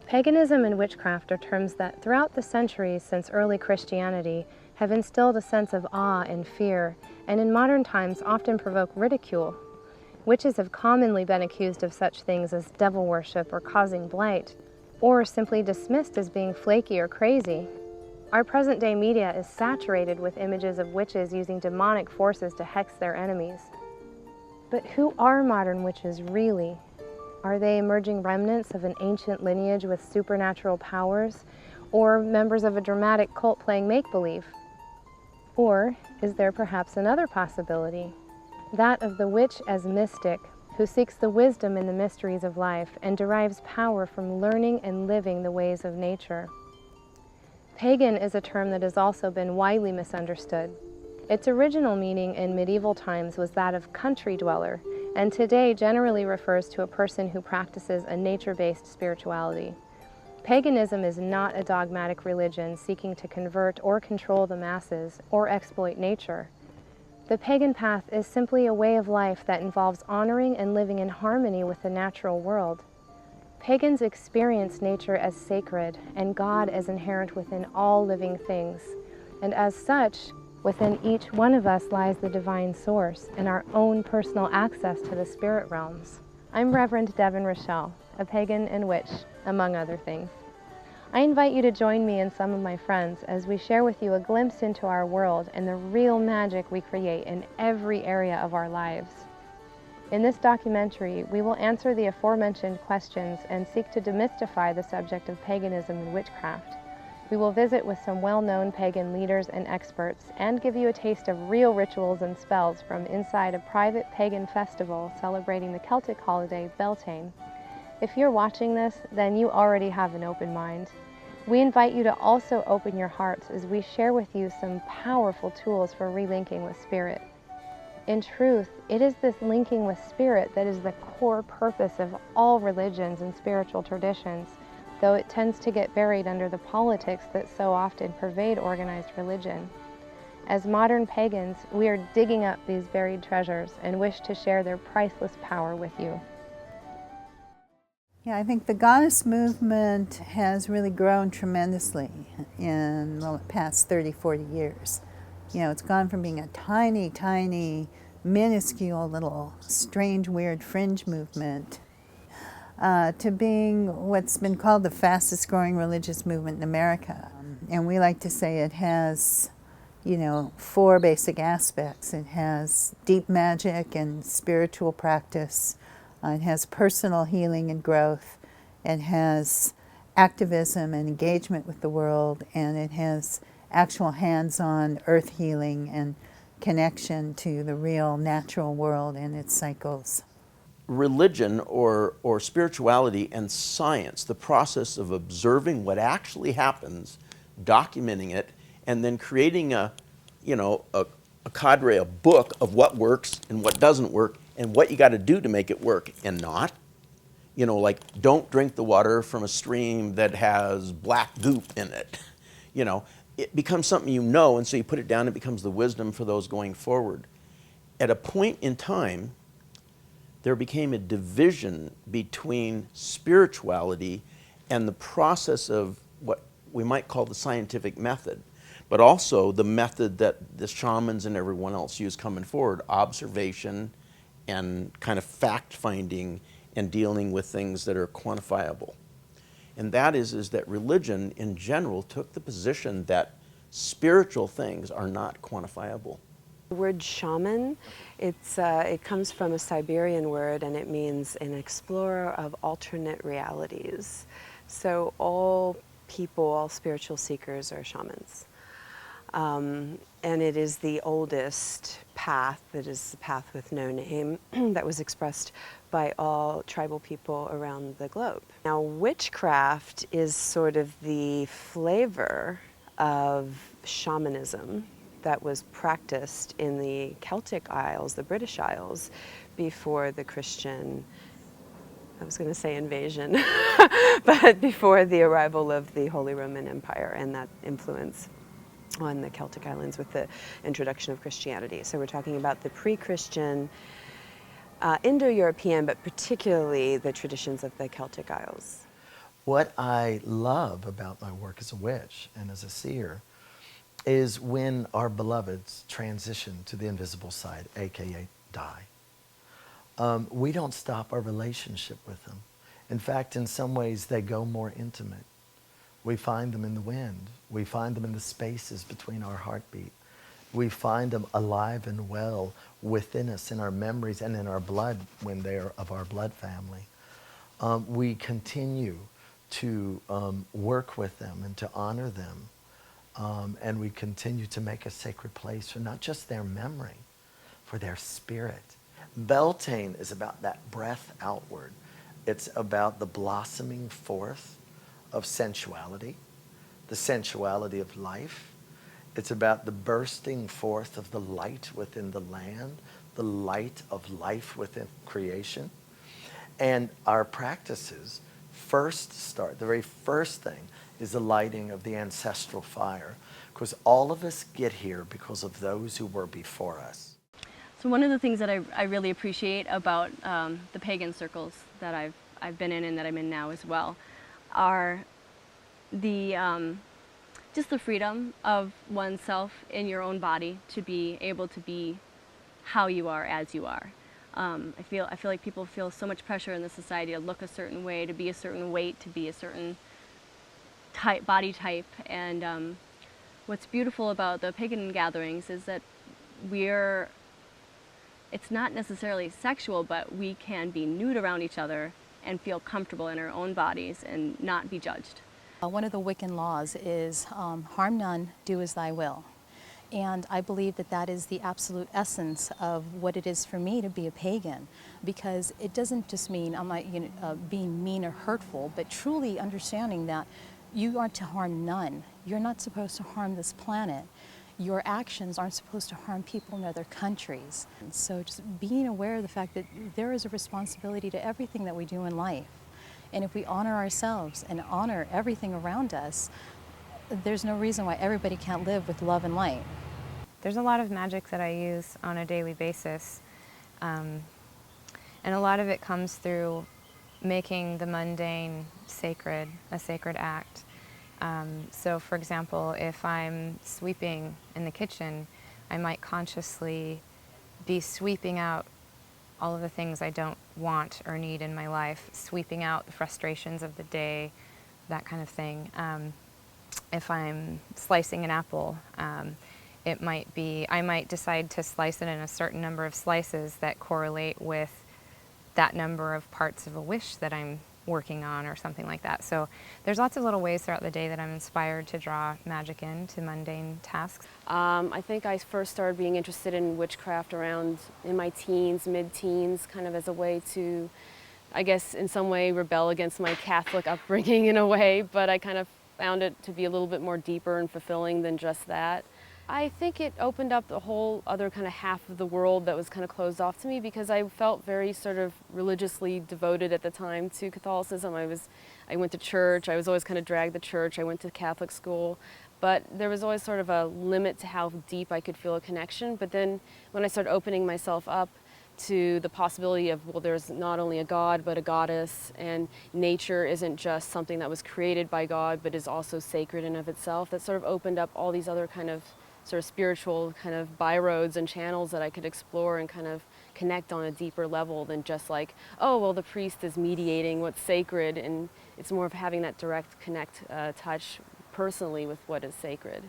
Paganism and witchcraft are terms that, throughout the centuries since early Christianity, have instilled a sense of awe and fear, and in modern times often provoke ridicule. Witches have commonly been accused of such things as devil worship or causing blight, or simply dismissed as being flaky or crazy. Our present-day media is saturated with images of witches using demonic forces to hex their enemies. But who are modern witches really? Are they emerging remnants of an ancient lineage with supernatural powers, or members of a dramatic cult playing make-believe? Or is there perhaps another possibility? That of the witch as mystic, who seeks the wisdom in the mysteries of life and derives power from learning and living the ways of nature. Pagan is a term that has also been widely misunderstood. Its original meaning in medieval times was that of country dweller, and today generally refers to a person who practices a nature-based spirituality. Paganism is not a dogmatic religion seeking to convert or control the masses or exploit nature. The pagan path is simply a way of life that involves honoring and living in harmony with the natural world. Pagans experience nature as sacred and God as inherent within all living things, and as such, within each one of us lies the divine source and our own personal access to the spirit realms. I'm Reverend Devon Rachelle, a pagan and witch, among other things. I invite you to join me and some of my friends as we share with you a glimpse into our world and the real magic we create in every area of our lives. In this documentary, we will answer the aforementioned questions and seek to demystify the subject of paganism and witchcraft. We will visit with some well-known pagan leaders and experts and give you a taste of real rituals and spells from inside a private pagan festival celebrating the Celtic holiday Beltane. If you're watching this, then you already have an open mind. We invite you to also open your hearts as we share with you some powerful tools for relinking with spirit. In truth, it is this linking with spirit that is the core purpose of all religions and spiritual traditions, though it tends to get buried under the politics that so often pervade organized religion. As modern pagans, we are digging up these buried treasures and wish to share their priceless power with you. Yeah, I think the goddess movement has really grown tremendously in the past 30, 40 years. You know, it's gone from being a tiny, tiny, minuscule little strange, weird fringe movement to being what's been called the fastest growing religious movement in America. And we like to say it has, you know, 4 basic aspects. It has deep magic and spiritual practice. It has personal healing and growth. It has activism and engagement with the world. And it has actual hands-on earth healing and connection to the real natural world and its cycles. Religion or spirituality and science, the process of observing what actually happens, documenting it, and then creating a cadre, a book of what works and what doesn't work and what you got to do to make it work and not. You know, like, don't drink the water from a stream that has black goop in it. You know, it becomes something you know, and so you put it down, it becomes the wisdom for those going forward. At a point in time, there became a division between spirituality and the process of what we might call the scientific method, but also the method that the shamans and everyone else use coming forward, observation and kind of fact-finding and dealing with things that are quantifiable. And that is that religion in general took the position that spiritual things are not quantifiable. The word shaman, it comes from a Siberian word, and it means an explorer of alternate realities. So all people, all spiritual seekers are shamans. And it is the oldest path, that is the path with no name, that was expressed by all tribal people around the globe. Now, witchcraft is sort of the flavor of shamanism that was practiced in the Celtic Isles, the British Isles, before the Christian, I was going to say invasion, but before the arrival of the Holy Roman Empire and that influence on the Celtic Islands with the introduction of Christianity. So we're talking about the pre-Christian, Indo-European, but particularly the traditions of the Celtic Isles. What I love about my work as a witch and as a seer is when our beloveds transition to the invisible side, aka die. We don't stop our relationship with them. In fact, in some ways, they go more intimate. We find them in the wind. We find them in the spaces between our heartbeat. We find them alive and well within us, in our memories and in our blood when they are of our blood family. We continue to work with them and to honor them. And we continue to make a sacred place for not just their memory, for their spirit. Beltane is about that breath outward. It's about the blossoming forth of sensuality, the sensuality of life. It's about the bursting forth of the light within the land, the light of life within creation. And our practices first start, the very first thing is the lighting of the ancestral fire, because all of us get here because of those who were before us. So one of the things that I really appreciate about the pagan circles that I've been in and that I'm in now as well are the just the freedom of oneself in your own body to be able to be how you are as you are. I feel like people feel so much pressure in the society to look a certain way, to be a certain weight, to be a certain type, body type. And what's beautiful about the pagan gatherings is that it's not necessarily sexual, but we can be nude around each other and feel comfortable in our own bodies and not be judged. One of the Wiccan laws is harm none, do as thy will. And I believe that that is the absolute essence of what it is for me to be a pagan, because it doesn't just mean I'm not being mean or hurtful, but truly understanding that you are to harm none. You're not supposed to harm this planet. Your actions aren't supposed to harm people in other countries. So just being aware of the fact that there is a responsibility to everything that we do in life. And if we honor ourselves and honor everything around us, there's no reason why everybody can't live with love and light. There's a lot of magic that I use on a daily basis. And a lot of it comes through making the mundane sacred, a sacred act. So for example, if I'm sweeping in the kitchen, I might consciously be sweeping out all of the things I don't want or need in my life, sweeping out the frustrations of the day, that kind of thing. If I'm slicing an apple, it might be, I might decide to slice it in a certain number of slices that correlate with that number of parts of a wish that I'm working on or something like that. So there's lots of little ways throughout the day that I'm inspired to draw magic into mundane tasks. I think I first started being interested in witchcraft around in my teens, mid-teens, kind of as a way to, I guess in some way, rebel against my Catholic upbringing in a way, but I kind of found it to be a little bit more deeper and fulfilling than just that. I think it opened up the whole other kind of half of the world that was kind of closed off to me, because I felt very sort of religiously devoted at the time to Catholicism. I went to church, I was always kind of dragged to church, I went to Catholic school, but there was always sort of a limit to how deep I could feel a connection. But then when I started opening myself up to the possibility of, well, there's not only a God, but a goddess, and nature isn't just something that was created by God, but is also sacred in of itself, that sort of opened up all these other kind of sort of spiritual kind of byroads and channels that I could explore and kind of connect on a deeper level than just like, oh, well, the priest is mediating what's sacred, and it's more of having that direct touch personally with what is sacred.